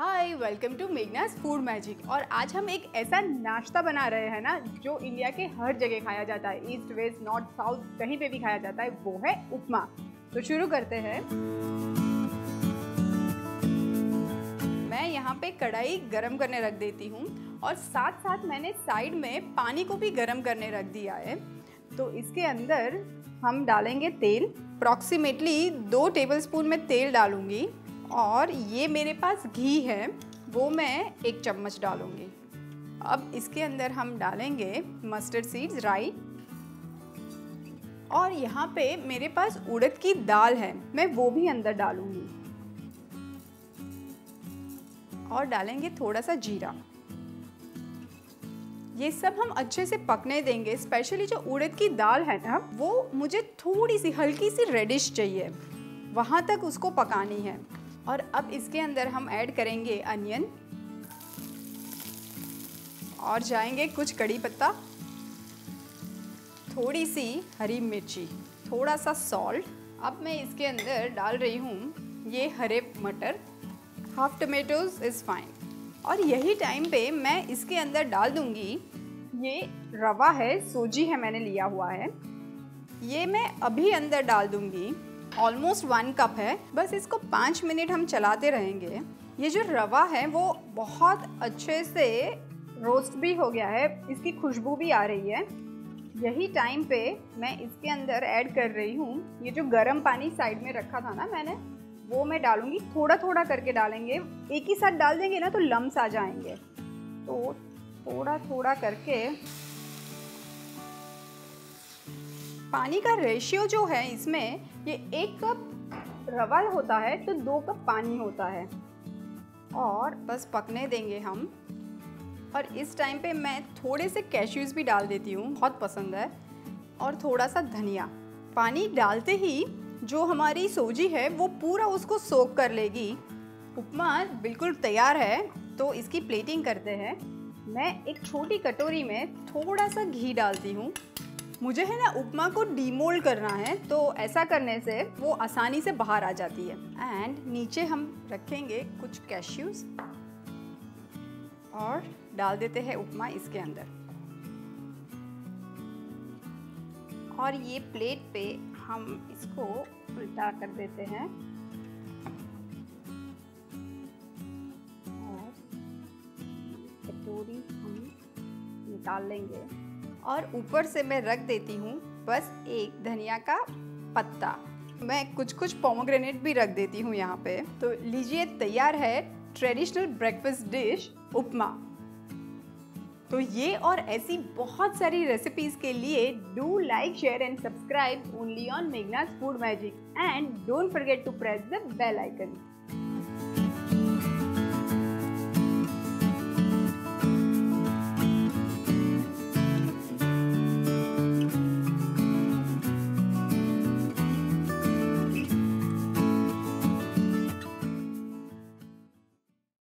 Hi, welcome to Meghna's food magic. और आज हम एक ऐसा नाश्ता बना रहे हैं ना जो इंडिया के हर जगह खाया जाता है। ईस्ट वेस्ट नॉर्थ साउथ कहीं पे भी खाया जाता है, वो है उपमा। तो शुरू करते हैं। मैं यहाँ पे कढ़ाई गरम करने रख देती हूँ और साथ साथ मैंने साइड में पानी को भी गरम करने रख दिया है। तो इसके अंदर हम डालेंगे तेल। अप्रॉक्सीमेटली 2 टेबलस्पून में तेल डालूंगी और ये मेरे पास घी है, वो मैं 1 चम्मच डालूंगी। अब इसके अंदर हम डालेंगे मस्टर्ड सीड्स, राई, और यहाँ पे मेरे पास उड़द की दाल है, मैं वो भी अंदर डालूंगी। और डालेंगे थोड़ा सा जीरा। ये सब हम अच्छे से पकने देंगे। स्पेशली जो उड़द की दाल है ना, वो मुझे थोड़ी सी हल्की सी रेडिश चाहिए, वहाँ तक उसको पकानी है। और अब इसके अंदर हम ऐड करेंगे अनियन और जाएंगे कुछ कड़ी पत्ता, थोड़ी सी हरी मिर्ची, थोड़ा सा सॉल्ट। अब मैं इसके अंदर डाल रही हूँ ये हरे मटर, हाफ टमेटोज इज़ फाइन। और यही टाइम पे मैं इसके अंदर डाल दूँगी ये रवा है, सूजी है मैंने लिया हुआ है, ये मैं अभी अंदर डाल दूँगी। ऑलमोस्ट 1 कप है। बस इसको 5 मिनट हम चलाते रहेंगे। ये जो रवा है वो बहुत अच्छे से रोस्ट भी हो गया है, इसकी खुशबू भी आ रही है। यही टाइम पे मैं इसके अंदर ऐड कर रही हूँ ये जो गर्म पानी साइड में रखा था ना मैंने, वो मैं डालूंगी। थोड़ा थोड़ा करके डालेंगे, एक ही साथ डाल देंगे ना तो लम्स आ जाएंगे। तो थोड़ा थोड़ा करके पानी का रेशियो जो है इसमें, ये 1 कप रवा होता है तो 2 कप पानी होता है। और बस पकने देंगे हम। और इस टाइम पे मैं थोड़े से कैश्यूज़ भी डाल देती हूँ, बहुत पसंद है। और थोड़ा सा धनिया। पानी डालते ही जो हमारी सूजी है वो पूरा उसको सोक कर लेगी। उपमा बिल्कुल तैयार है, तो इसकी प्लेटिंग करते हैं। मैं एक छोटी कटोरी में थोड़ा सा घी डालती हूँ। मुझे है ना उपमा को डीमोल्ड करना है, तो ऐसा करने से वो आसानी से बाहर आ जाती है। एंड नीचे हम रखेंगे कुछ कैश्यूज़ और डाल देते हैं उपमा इसके अंदर। और ये प्लेट पे हम इसको उल्टा कर देते हैं और कटोरी हम निकाल लेंगे। और ऊपर से मैं रख देती हूँ बस एक धनिया का पत्ता। मैं कुछ पोमोग्रेनेट भी रख देती हूँ यहाँ पे। तो लीजिए, तैयार है ट्रेडिशनल ब्रेकफास्ट डिश उपमा। तो ये और ऐसी बहुत सारी रेसिपीज के लिए do like, share and subscribe only on Meghna's food magic, and don't forget to press the bell icon.